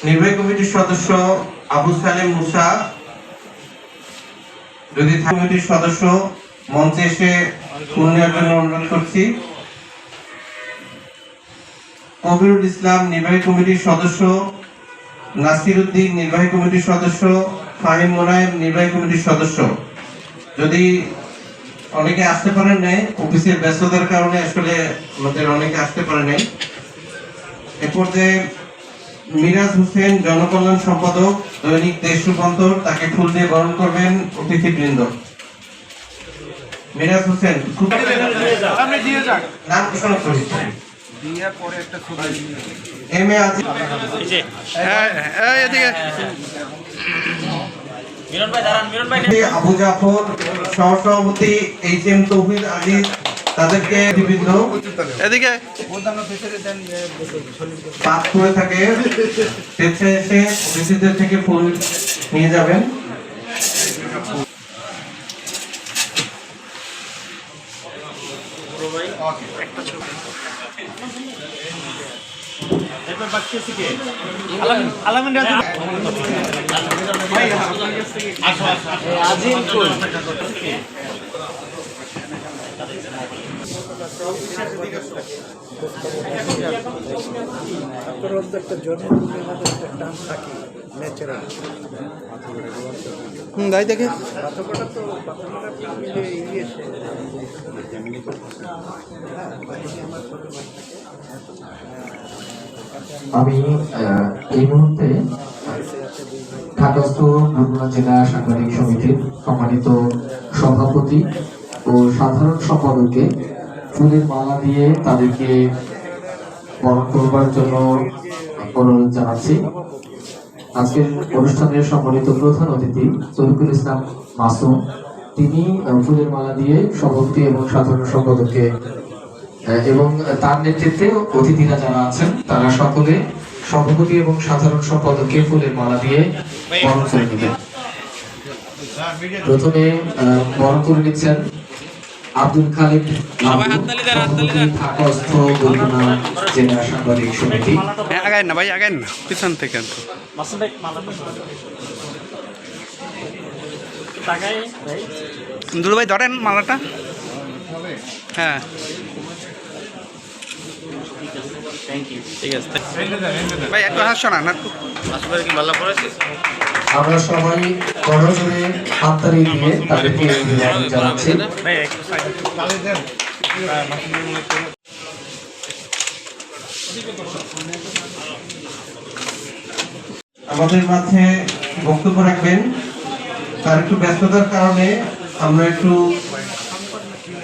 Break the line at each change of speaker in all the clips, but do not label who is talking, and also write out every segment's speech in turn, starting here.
নির্বাহী কমিটির সদস্য আবু সালেম মুসা, যদি কমিটির সদস্য মঞ্চে এসে ফুল নেওয়ার জন্য অনুরোধ করছি। কবিরুল ইসলাম নির্বাহী কমিটির সদস্য, নাসির উদ্দিন নির্বাহী কমিটির সদস্য, ফাহিম মোনায়েব নির্বাহী কমিটির সদস্য। যদি অনেকে আসতে পারেন নাই, অফিসের ব্যস্ততার কারণে আসলে আমাদের অনেকে আসতে পারে নাই। এ পর্যায়ে মিরাজ হোসেন জনকল্যাণ সম্পাদক, দৈনিক দেশ রূপান্তর, তাকে ফুল দিয়ে বরণ করবেন অতিথিবৃন্দ। মিরাজ হোসেন নাম ঘোষণা করি। আবু জাফর সহসভাপতি এইচ.এম. তৌহিদ আজিজ, তাদেরকে বিভিন্ন এদিকে পাস করে থাকে, স্বেচ্ছায় এসে অতিথিদের থেকে ফুল নিয়ে যাবেন।
গাই দেখে
আমি এই মুহূর্তে ঢাকাস্থ বরগুনা জেলা সাংবাদিক সমিতির সম্মানিত সভাপতি ও সাধারণ সম্পাদককে ফুলের মালা দিয়ে তাদেরকে বরণ করবার জন্য অনুরোধ জানাচ্ছি। আজকের অনুষ্ঠানের সম্মানিত প্রধান অতিথি তরিকুল ইসলাম মাসুম, তিনি ফুলের মালা দিয়ে সভাপতি এবং সাধারণ সম্পাদককে এবং তার নেতৃত্বে অতিথিরা যারা আছেন তারা সকলে সভাপতি এবং সাধারণ সম্পাদককে ফুলের মালা দিয়ে বরণ করে নেবেন। প্রথমে বরণ করে নিচ্ছেন আব্দুল খালিক ঢাকাস্থ বরগুনা জেলা সাংবাদিক সমিতি।
আগায় না ভাই, আগায় না, পিছন থেকে দুলু ভাই ধরেন মালাটা। হ্যাঁ ঠিক আছে ভাই, একটু হাসছো না।
আমরা সবাই করজোরে হাততালি দিয়ে তাদেরকে জানাচ্ছি।
আমাদের মাঝে বক্তব্য রাখবেন, তার একটু ব্যস্ততার কারণে আমরা একটু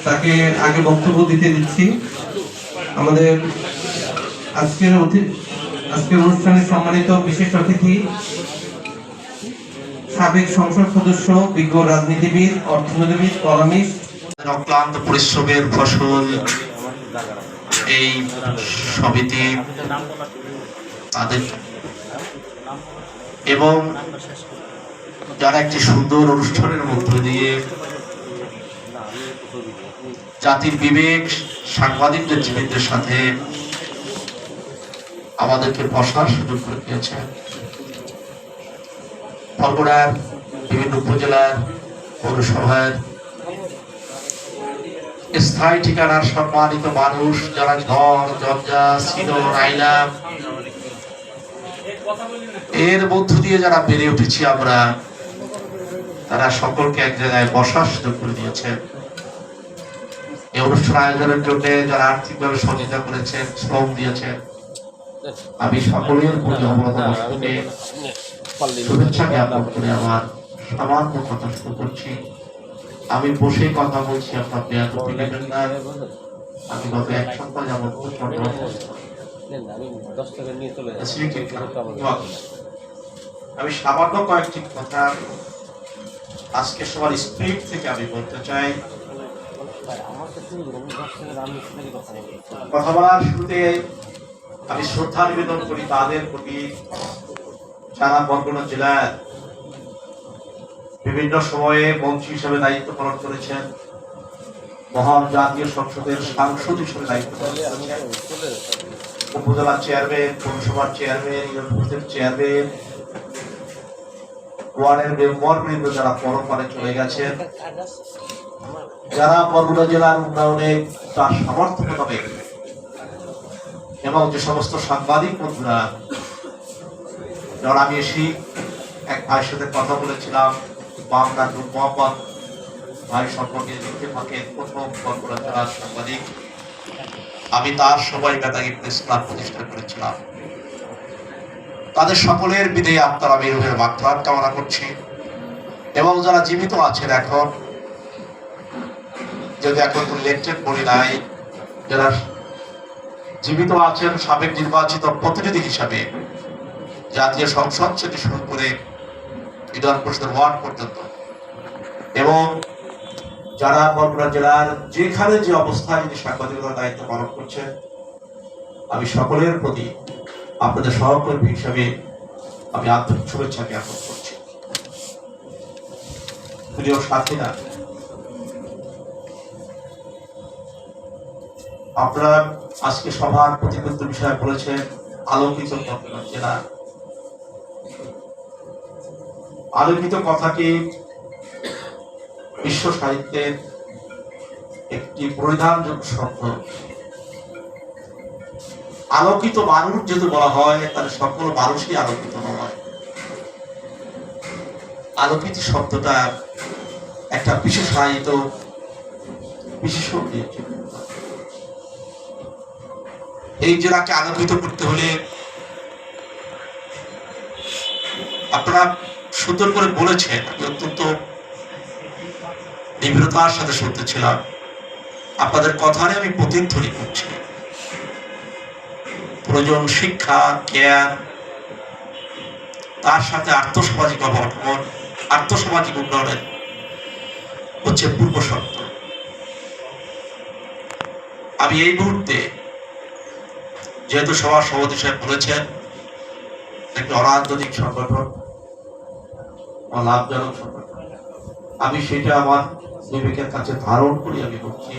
তাকে আগে বক্তব্য দিতে দিচ্ছি। আমাদের আজকের অনুষ্ঠানের সম্মানিত বিশেষ অতিথি, সাবেক সংসদ সদস্য, বিজ্ঞ রাজনীতিবিদ, অর্থনীতিবিদ, কলামিস্ট,
অক্লান্ত পরিশ্রমের ফসল এই সমিতি তাদের এবং যারা একটি সুন্দর অনুষ্ঠানের মধ্য দিয়ে জাতির বিবেক সাংবাদিক নেতৃবৃন্দের সাথে আমাদেরকে বসার সুযোগ করে দিয়েছে। বরগুনার বিভিন্ন উপজেলার পৌরসভার স্থায়ী ঠিকানার সম্মানিত মানুষ যারা ঘর জঞ্জা ছিল রাইলা এর মধ্য দিয়ে যারা বেড়ে উঠেছি আমরা, তারা সকলকে এক জায়গায় বসার সুযোগ করে দিয়েছেন। এই অনুষ্ঠান আয়োজনের জন্য যারা আর্থিকভাবে সহযোগিতা করেছেন, শ্রম দিয়েছেন, আমি সকলের প্রতি অবদানে শুভেচ্ছা জ্ঞাপন করে আমার সামান্য কথা শুরু করছি। আমি বসে কথা বলছি, আপনার বেয়াদবি নেবেন না। আমি গত এক সপ্তাহ যাবত আমি সামান্য কয়েকটি কথা আজকে সবার স্ক্রিপ্ট থেকে আমি বলতে চাই। কথা বলার শুরুতে আমি শ্রদ্ধা নিবেদন করি তাদের প্রতি যারা বরগুনা জেলার বিভিন্ন সময়ে মন্ত্রী হিসেবে দায়িত্ব পালন করেছেন, মহান জাতীয় সংসদের সাংসদ হিসেবে দায়িত্ব পালন করেছেন, উপজেলা চেয়ারম্যান, পৌরসভার চেয়ারম্যান, ইউনিয়ন পরিষদের চেয়ারম্যান, ওয়ার্ডের মেম্বারবৃন্দ যারা পরপারে চলে গেছেন, যারা বরগুনা জেলার উন্নয়নে তার সামর্থ্য মোতাবেক, এবং যে সমস্ত সাংবাদিক বন্ধুরা, যখন আমি এসে এক ভাইয়ের সাথে কথা বলেছিলাম, বামনা নূর মোহাম্মদ ভাই সম্পর্কে লিখতে থাকেন, প্রথম বরগুনা জেলার সাংবাদিক, আমি তার সবাই বেতাগী প্রেস ক্লাব প্রতিষ্ঠা করেছিলাম। তাদের সকলের বিদায়ী আত্মার আমি রুহের মাগফিরাত কামনা করছি, এবং যারা জীবিত আছেন এখন, যদি এখন ইলেকটেড বলি নাই, যারা জীবিত আছেন সাবেক নির্বাচিত প্রতিনিধি হিসাবে জাতীয় সংসদ থেকে শুরু করে ইউনিয়ন পরিষদের ওয়ার্ড পর্যন্ত, এবং যারা বরগুনা জেলার যেখানে যে অবস্থায় যিনি সাংবাদিকতার দায়িত্ব পালন করছেন, আমি সকলের প্রতি আপনাদের সহকর্মী হিসাবে আমি আন্তরিক শুভেচ্ছা জ্ঞাপন করছি। প্রিয় সাথীরা, আপনারা আজকে সভার প্রতিবন্ধ বিষয় বলেছেন আলোকিত বরগুনা জেলা। আলোকিত কথাটি বিশ্ব সাহিত্যের একটি পরিধানযোগ্য শব্দ। আলোকিত মানুষ যেহেতু বলা হয়, তাহলে সকল মানুষই আলোকিত নয়। আলোকিত শব্দটা একটা বিশেষায়িত বিশেষণ দিয়েছে। এই জেলাকে আলোকিত করতে হলে আপনারা সুন্দর করে বলেছেন, আমি অত্যন্ত নিবিড়তার সাথে শুনতেছিলাম। আপনাদের কথারে আমি প্রতিধ্বনি করছি। প্রয়োজন শিক্ষা, জ্ঞান, তার সাথে আর্থসামাজিক অবলম্বন, আর্থসামাজিক উন্নয়নের হচ্ছে পূর্ব শর্ত। আমি এই মুহূর্তে, যেহেতু সবার সভাপতি সাহেব বলেছেন একটি অরাজনৈতিক সংগঠন, লাভজনক সংগঠন, আমি সেটা আমার বিবেকের কাছে ধারণ করি। আমি বলছি,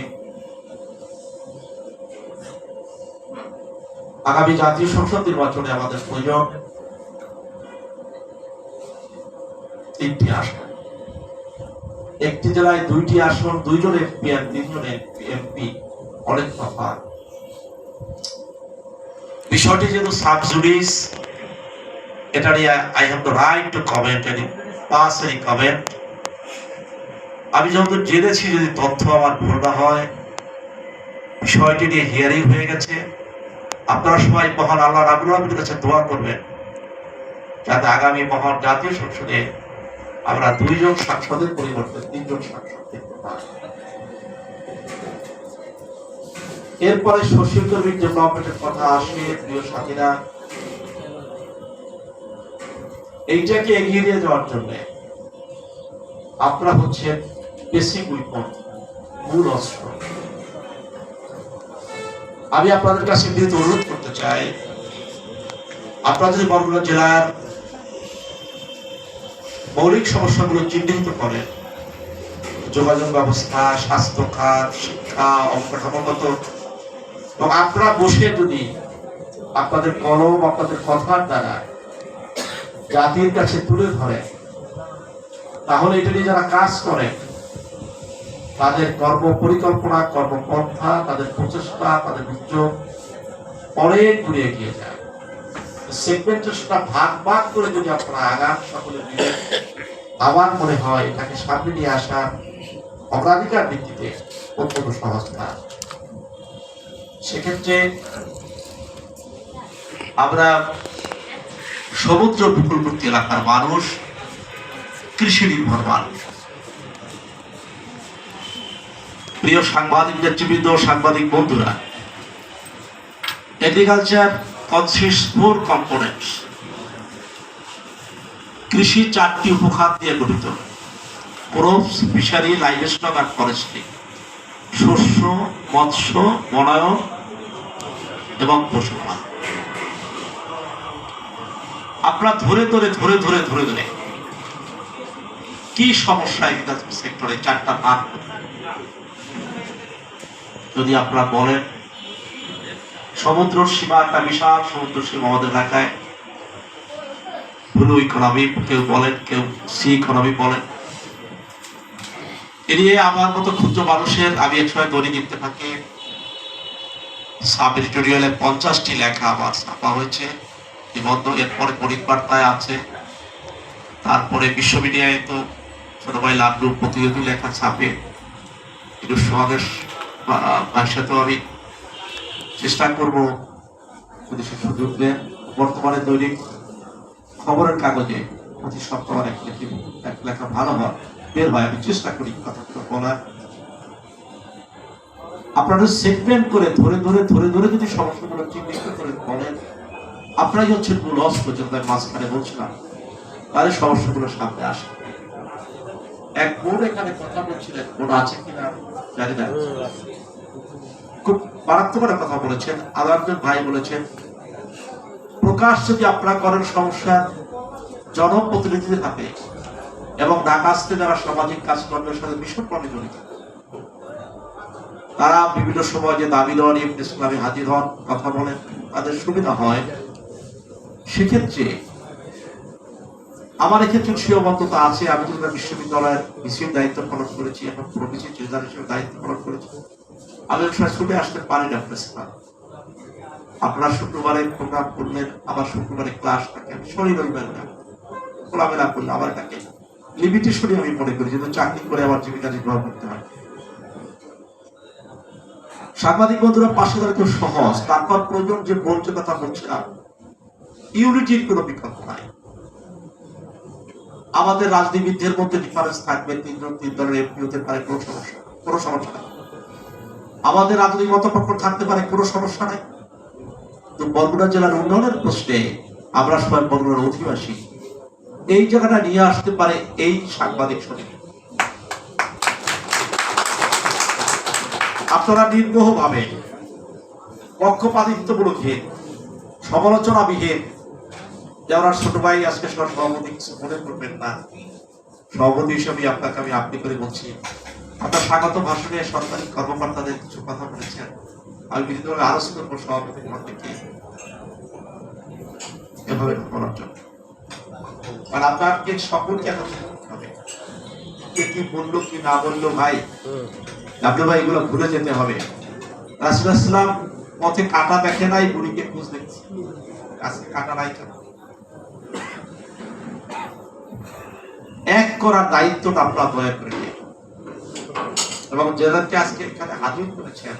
আগামী জাতীয় সংসদ নির্বাচনে আমাদের প্রয়োজন 3টি আসন। একটি জেলায় 2টি আসন, 2জন এমপি আর 3জন এমপি, অনেক তফাৎ। বিষয়টি যেহেতু সাবজুডিস, এটা নিয়ে I have the right two comment any pass any comment. আমি যত জেনেছি, যদি তথ্য আমার ভুল না হয়, বিষয়টি নিয়ে হিয়ারিং হয়ে গেছে। আপনারা সবাই মহান আল্লাহ রাব্বুল আলামিনের কাছে দোয়া করবেন যাতে আগামী মহান জাতীয় সংসদে আমরা 2জন সাংসদের পরিবর্তে 3জন সাংসদ দেখতে পাই। এরপরে সোশ্যাল কর্মীর ডেভেলপমেন্টের কথা আসে। প্রিয় সাথীরা, এইটাকে এগিয়ে নিয়ে যাওয়ার জন্য আপনারা হচ্ছে বেসিক উইপন, মূল অস্ত্র। আমি আপনাদের কাছে বিনীত অনুরোধ করতে চাই, আপনারা যদি বরগুনা জেলার মৌলিক সমস্যাগুলো চিহ্নিত করেন, যোগাযোগ ব্যবস্থা, স্বাস্থ্য খাত, শিক্ষা, অবকাঠামোগত, এবং আপনারা বসে যদি আপনাদের কলম, আপনাদের কথার দ্বারা জাতির কাছে তুলে ধরেন, তাহলে এটা নিয়ে যারা কাজ করে তাদের কর্ম পরিকল্পনা, কর্মপন্থা, তাদের প্রচেষ্টা, তাদের উদ্যোগ অনেক দূরে এগিয়ে যায়। সেগমেন্টেশনটা ভাগ ভাগ করে যদি আপনারা আগাম সকলে মিলে, আমার মনে হয় এটাকে সামনে নিয়ে আসা অগ্রাধিকার ভিত্তিতে অত্যন্ত সহজ না। সেক্ষেত্রে আমরা সমুদ্র উপকূলবর্তী এলাকার মানুষ, কৃষি নির্ভর মানুষ। প্রিয় সাংবাদিক নেতৃবৃন্দ, সাংবাদিক বন্ধুরা, এগ্রিকালচার কনসিস্টস 4 কম্পোনেন্টস। কৃষি 4টি উপখাত নিয়ে গঠিত: ক্রপস, ফিশারি, লাইভস্টক আর ফরেস্ট্রি। শস্য, মৎস্য, বনায়ন এবং পশুপালন। আপনারা ধরে ধরে ধরে ধরে ধরে ধরে কি সমস্যা এগ্রিকালচার সেক্টরে 4টা ভাগ যদি আপনারা বলেন, সমুদ্র সীমা, একটা বিশাল সমুদ্র সীমা আমাদের এলাকায়। ব্লু ইকোনমি কেউ বলেন, কেউ সি ইকোনমি বলেন। এ নিয়ে আমার মতো ক্ষুদ্র মানুষের, আমি একসময় দৈনিক ইত্তেফাকে সাব এডিটোরিয়ালে 50টি লেখা আমার ছাপা হয়েছে, নিবন্ধ। এরপরে পরিবার্তায় আছে, তারপরে বিশ্ব মিডিয়ায় তো ছোট ভাই লাড্ডু প্রতিনিধি লেখা ছাপে। একটু সমাবেশ সাথেও আমি চেষ্টা করব যদি সে সুযোগ দেন। বর্তমানে দৈনিক খবরের কাগজে প্রতি সপ্তাহে এক লেখা ভালো হয়, বের হয়। আমি চেষ্টা করি কথাগুলো বলার। আপনারা সেগমেন্ট করে ধরে ধরে ধরে ধরে যদি সমস্যাগুলো চিহ্নিত করে বলেন, আপনারাই হচ্ছে মূল অস্ত্র, যেটা মাঝখানে বলছিলাম, তাহলে সমস্যাগুলো সামনে আসে। এক বোন এখানে কথা বলছিলেন, বোন আছে কিনা জানি না, খুব মারাত্মক একটা কথা বলেছেন। আলাদা ভাই বলেছেন, প্রকাশ যদি আপনারা করেন সমস্যা জনপ্রতিনিধিদের হাতে, এবং ঢাকাস্থে যারা সামাজিক কাজকর্মের সাথে ভীষণভাবে জড়িত, তারা বিভিন্ন সময় যে দাবি দেওয়া নিয়ে ইসলামে হাজির হন, কথা বলেন, তাদের সুবিধা হয়। সেক্ষেত্রে আমার এক্ষেত্রে সীমাবদ্ধতা আছে। আমি তো বিশ্ববিদ্যালয়ের ভিসির দায়িত্ব পালন করেছি, এখন প্রভিসি ট্রেজার হিসেবে দায়িত্ব পালন করেছি। আমি সময় ছুটে আসতে পারি না প্রেসিডেন্ট। আপনারা শুক্রবারে প্রোগ্রাম করলেন, আবার শুক্রবারে ক্লাস থাকে, আমি শনি রবিবার না খোলামেলা করলে আমার এটাকে লিমিটেশনই আমি মনে করি, যেহেতু চাকরি করে আমার জীবিকা নির্বাহ করতে হয়। সাংবাদিক বন্ধুরা পাশে দাঁড়াতে খুব সহজ। তারপর প্রয়োজন যে বলছে কথা বলছিলাম, ইউনিটির কোনো বিকল্প নাই। আমাদের রাজনীতিবিদদের মধ্যে ডিফারেন্স থাকবে, তিনজন তিন দলের এমপি হতে পারে, কোনো সমস্যা নাই। আমাদের রাজনৈতিক মতপক্ষ থাকতে পারে, কোনো সমস্যা নাই। তো বরগুনা জেলার উন্নয়নের প্রশ্নে আমরা সবাই বরগুনার অধিবাসী, এই জায়গাটা নিয়ে আসতে পারে এই সাংবাদিক সমিতি। আপনারা নির্মোহ ভাবে, পক্ষপাতিত্বমূলকহীন, সমালোচনাবিহীন, যারা ছোট ভাই আজকে সভাপতি কিছু মনে করবেন না, সভাপতি হিসেবে আপনাকে আমি আপনি করে বলছি। আপনার স্বাগত ভাষণে সরকারি কর্মকর্তাদের কিছু কথা বলেছেন, আমি বিনীতভাবে আরো করবো সভাপতি মধ্যে এভাবে করার জন্য। কারণ আপনাকে সকলকে হবে, কে কি বললো কি না বললো, ভাই ডাব্লু ভাই এগুলো ভুলে যেতে হবে। রাসূলুল্লাহ সাল্লাল্লাহু আলাইহি ওয়াসাল্লাম পথে কাঁটা দেখে নাই, বুড়িকে খুঁজ দেখছে, আজকে কাঁটা নাই কেন? এক করার দায়িত্বটা আপনারা দয়া করে নিন। এবং যাদেরকে আজকে এখানে হাজির করেছেন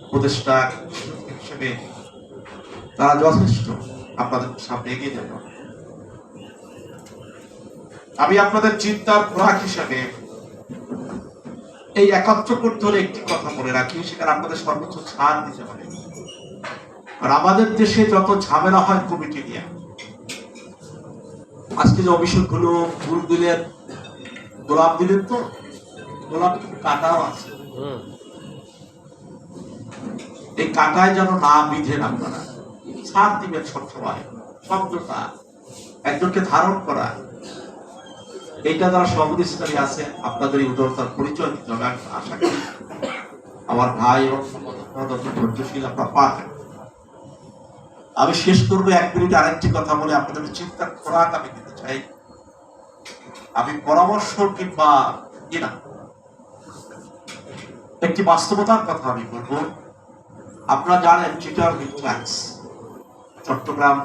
উপদেষ্টা হিসেবে, তারা যথেষ্ট আপনাদের সামনে এগিয়ে যাবে। আমি আপনাদের চিন্তার খোরাক হিসেবে এই একত্র করতে হলে একটি কথা বলে রাখি, সেখানে আপনাদের সর্বোচ্চ ছাড় দিতে হবে। আর আমাদের দেশে যত ঝামেলা হয় কমিটি নিয়ে, আজকে যে অভিষেকগুলো ফুল দিলেন, গোলাপ দিলেন, তো গোলাপ কাটাও আছে, এই কাটায় যেন না বিধেন। আপনারা ছাড় দিবেন সবসময়, শব্দটা একজনকে ধারণ করা, এইটা যারা সভাপতি আছে আপনাদের এই উদারতার পরিচয় দিতে হবে। আমি আশা করি আমার ভাই এবং ধৈর্যশীল আপনারা পাবেন। আমি শেষ করবো 1 মিনিট আরেকটি কথা বলে, আপনাদের চিন্তার খোরাক আমি দিতে চাই। আমি পরামর্শ কিংবা কিনা একটি বাস্তবতার কথা আমি বলবো। আপনারা জানেন চিটার রিফ্লেক্স, চট্টগ্রাম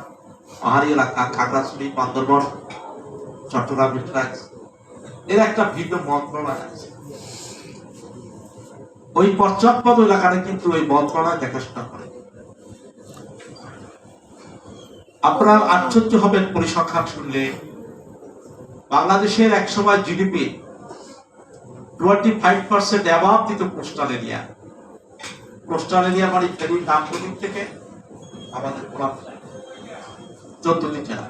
পাহাড়ি এলাকা, খাগড়াছড়ি, বান্দরবন, চট্টগ্রাম রিফ্লেক্স, এর একটা ভিন্ন মন্ত্রণালয় আছে। ওই পশ্চাৎপদ এলাকাটা কিন্তু ওই মন্ত্রণালয় দেখাশোনা করে। আপনারা আশ্চর্য হবেন পরিসংখ্যান শুনলে, বাংলাদেশের একসময় জিডিপি 25% অ্যাবাভ দিত কোস্টাল এরিয়া। কোস্টাল এরিয়া মানে ফেরির নামগুলির থেকে আমাদের 14টি জেলা।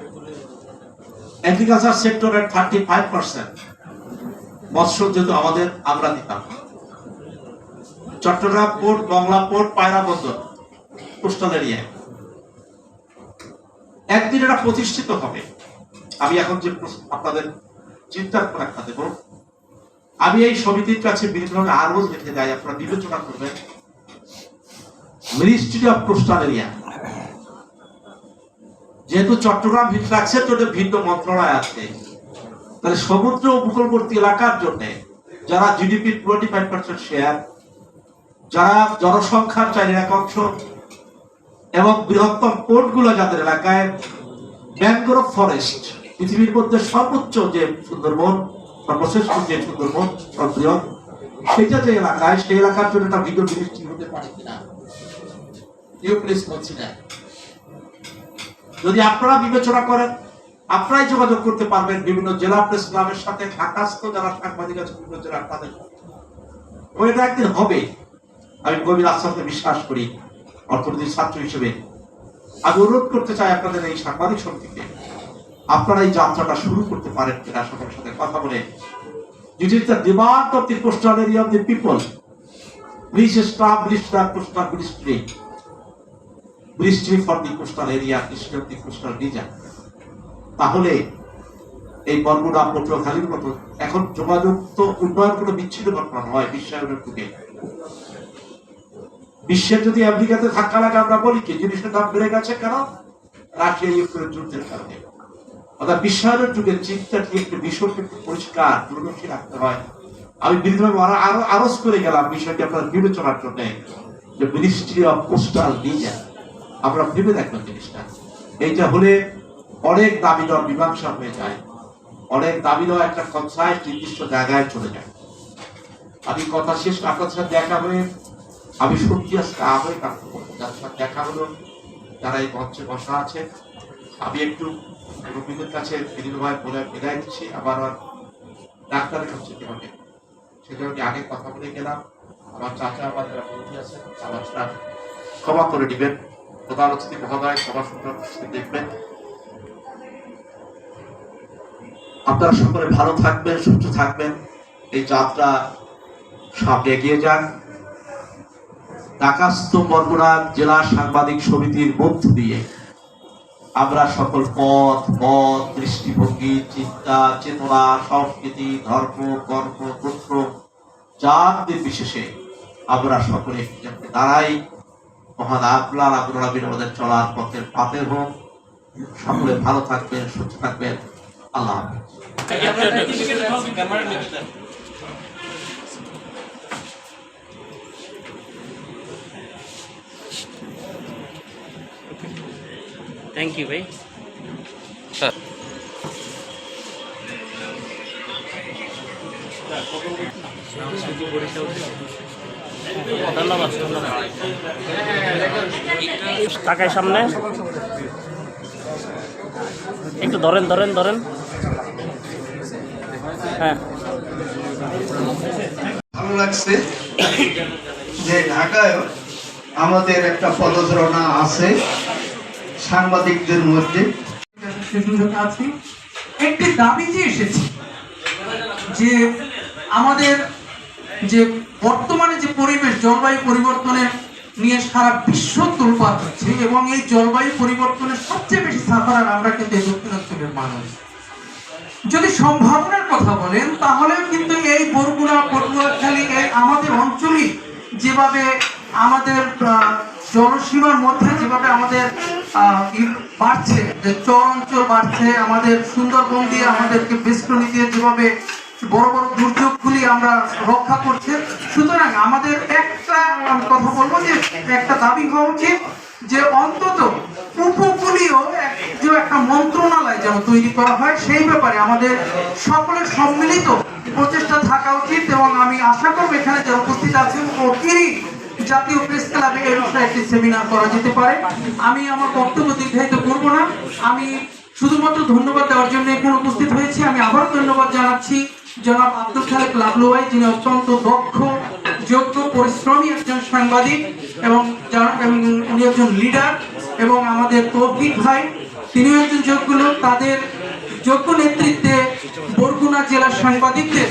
এগ্রিকালচার সেক্টরের 35%, মৎস্য যেহেতু আমাদের আমরা দিতাম। চট্টগ্রাম পোর্ট, মংলা পোর্ট, পায়রা বন্দর কোস্টাল এরিয়ায়। একদিন এটা প্রতিষ্ঠিত হবে। আমি এখন যে আপনাদের চিন্তার একটা দেব, আমি এই সমিতির কাছে বিনীতভাবে আরো রেখে যাই, আপনারা বিবেচনা করবেন মিনিস্ট্রি অফ কোস্টাল এরিয়া, যেহেতু চট্টগ্রাম হিটলাক্সের জন্য ভিন্ন মন্ত্রণালয় আছে, তাহলে সমুদ্র উপকূলবর্তী এলাকার জন্য যারা জিডিপির 25% শেয়ার, যারা জনসংখ্যার 4/1 এবং বৃহত্তম পোর্টগুলো যাদের এলাকায়, ম্যানগ্রোভ ফরেস্ট পৃথিবীর মধ্যে সর্বোচ্চ যে সুন্দরবন, সর্বশ্রেষ্ঠ যে সুন্দরবন, সর্ববৃহৎ, সেটা যে এলাকায়, সেই এলাকার জন্য একটা ভিন্ন মিনিস্ট্রি হতে পারে কিনা, বলছি না। যদি আপনারা বিবেচনা করেন, আপনারাই যোগাযোগ করতে পারবেন বিভিন্ন জেলা প্রেস ক্লাবের সাথে, ঢাকাস্থ যারা সাংবাদিক আছে বিভিন্ন জেলার তাদের, ওইটা একদিন হবে। আমি গভীর আস্থাতে বিশ্বাস করি। অর্থনীতির ছাত্র হিসেবে আমি অনুরোধ করতে চাই আপনাদের এই সাংবাদিক সমিতিকে, আপনারা এই যাত্রাটা শুরু করতে পারেন কিনা সকলের সাথে কথা বলে। It is the demand of the coastal area of the people. Please establish the coastal ministry for the coastal area, ministry of the coastal region. তাহলে এই বরগুনা পটুয়াখালীর মতো এখন যোগাযোগ তো উন্নয়ন কোনো বিচ্ছিন্ন ঘটনা নয়, বিশ্বায়নের যুগে। বিশ্বের যদি আমেরিকাতে ধাক্কা লাগে আমরা বলি কি জিনিসের দাম বেড়ে গেছে, কেন? রাশিয়া ইউক্রেন যুদ্ধের কারণে। অর্থাৎ বিশ্বায়নের যুগের চিন্তাটি একটু বিষয়কে একটু পরিষ্কার দূরদর্শী রাখতে হয়। আমি বিরোধীভাবে আরো আরজ করে গেলাম বিষয়টি আপনার বিবেচনার জন্য, যে মিনিস্ট্রি অফ কোস্টাল রিজন আমরা ভেবে দেখবেন জিনিসটা। এইটা হলে অনেক দাবি দেওয়ার মীমাংসা হয়ে যায়, অনেক দাবি দেওয়া একটা কনসাইজ নির্দিষ্ট জায়গায় চলে যায়। আমি কথা শেষ, আপনার সাথে দেখা হয়ে আমি সত্যি আজকে আবেগ কাটতে করবো, যার সাথে দেখা হলো, যারা এই মঞ্চে বসা আছে। আমি একটু রবীন্দ্রের কাছে বিনীতভাবে বলে বিদায় দিচ্ছি। আবার ডাক্তারের কাছে যেতে হবে, সেটা আমি আগে কথা বলে গেলাম। আমার চাচা, আমার যারা বন্ধু আছে, আমার ক্ষমা করে দিবেন। প্রধান অতিথি মহোদয় সভা সুন্দর দেখবেন। আপনারা সকলে ভালো থাকবেন, সুস্থ থাকবেন। এই যাত্রা সামনে এগিয়ে যান। ঢাকাস্থ বরগুনা জেলা সাংবাদিক সমিতির মধ্য দিয়ে আমরা সকল পথ, মত, দৃষ্টিভঙ্গি, চিন্তা, চেতনা, সংস্কৃতি, ধর্ম, কর্ম, গোত্র, জাত নির্বিশেষে আমরা সকলে দাঁড়াই। মহান আল্লাহর আগ্রহ আমাদের চলার পথের পাথের হোক। সকলে ভালো থাকবেন, সুস্থ থাকবেন। আল্লাহ হাফেজ।
থ্যাংক ইউ ভাই। ধন্যবাদ। টাকায় সামনে একটু ধরেন ধরেন ধরেন। হ্যাঁ,
ভালো লাগছে যে ঢাকায় আমাদের একটা পদচারণা আছে সাংবাদিকদের মধ্যে।
একটি দাবি যে এসেছে যে আমাদের যে বর্তমানে যে পরিবেশ, জলবায়ু পরিবর্তনের নিয়ে সারা বিশ্ব তোলপাড় হচ্ছে, এবং এই জলবায়ু পরিবর্তনের সবচেয়ে বেশি সাফারার আমরা কিন্তু এই দক্ষিণাঞ্চলের মানুষ। যদি সম্ভাবনার কথা বলেন, তাহলে কিন্তু এই বরগুনা, পটুয়াখালী, এই আমাদের অঞ্চলই যেভাবে আমাদের জলসীমার মধ্যে যেভাবে আমাদের বাড়ছে, যে চর অঞ্চল বাড়ছে, আমাদের সুন্দরবন দিয়ে আমাদেরকে বেষ্টনী দিয়ে যেভাবে বড় বড় দুর্যোগগুলি আমরা রক্ষা করছে। সুতরাং আমাদের একটা কথা বলবো যে একটা দাবি হওয়া উচিত যে অন্তত উপকূলীয় যে একটা মন্ত্রণালয় যেন তৈরি করা হয়, সেই ব্যাপারে আমাদের সকলের সম্মিলিত প্রচেষ্টা থাকা উচিত। এবং আমি আশা করবো এখানে যারা উপস্থিত আছেন অচিরেই জাতীয় প্রেস ক্লাবে এই বিষয়ে একটি সেমিনার করা যেতে পারে। আমি আমার বক্তব্য দীর্ঘায়িত করবো না, আমি শুধুমাত্র ধন্যবাদ দেওয়ার জন্য এখানে উপস্থিত হয়েছি। আমি আবার ধন্যবাদ জানাচ্ছি জনাব আব্দুল খালেক লাবলু ভাই, যিনি অত্যন্ত দক্ষ, যোগ্য, পরিশ্রমী একজন সাংবাদিক এবং উনি একজন লিডার, এবং আমাদের তৌফিক ভাই, তিনিও একজন যোগ্য লোক। তাদের যোগ্য নেতৃত্বে বরগুনা জেলার সাংবাদিকদের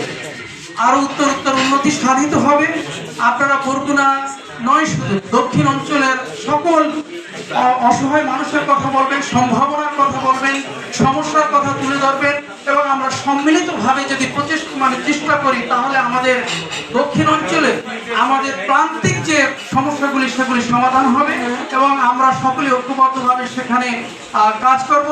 আরো উত্তরোত্তর উন্নতি সাধিত হবে। আপনারা বরগুনা নয়, শুধু দক্ষিণ অঞ্চলের সকল অসহায় মানুষের কথা বলবেন, সম্ভাবনার কথা বলবেন, সমস্যার কথা তুলে ধরবেন এবং আমরা সম্মিলিতভাবে যদি চেষ্টা করি তাহলে আমাদের দক্ষিণ অঞ্চলে আমাদের প্রান্তিক যে সমস্যাগুলি সেগুলি সমাধান হবে এবং আমরা সকলে ঐক্যবদ্ধভাবে সেখানে কাজ করব।